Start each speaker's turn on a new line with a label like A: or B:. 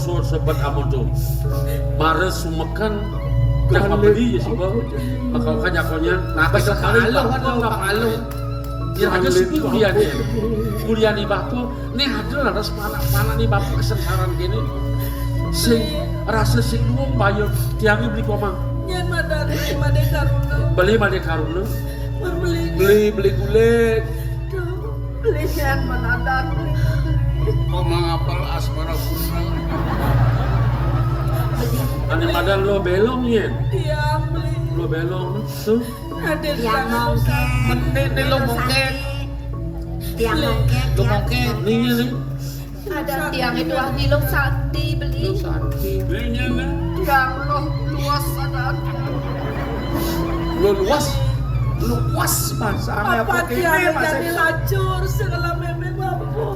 A: so sobat amondo. Mare sumekan yang membeli ya sih bang. Bakal kan yakonya. Nah sekali bakal ya aja sih kuliahnya. Kuliah nih batu. Nih ada lah mana nih bapak kesengsaraan gini. Sing rasa sing nuwung bayar tiangnya beli komang.
B: Nyen madar made karuna.
A: Beli made karuna. Beli kulit.
B: Beli nyen menadar.
C: Komang apal asmara putra.
A: Ane madan lo belong ya.
B: Tiang beli.
A: Lo belong tuh.
B: Ada
D: Tiang mongkek.
C: Menit nih lo mongkek.
D: Tiang mongkek.
C: Lo mongkek.
A: Nih.
D: Ada tiang itu ahli lo sakti beli.
A: Lo sakit.
C: Belinya nih.
B: tiang loh luas ada.
A: Lo luas masa
B: Apa dia jadi hancur segala meme mampu.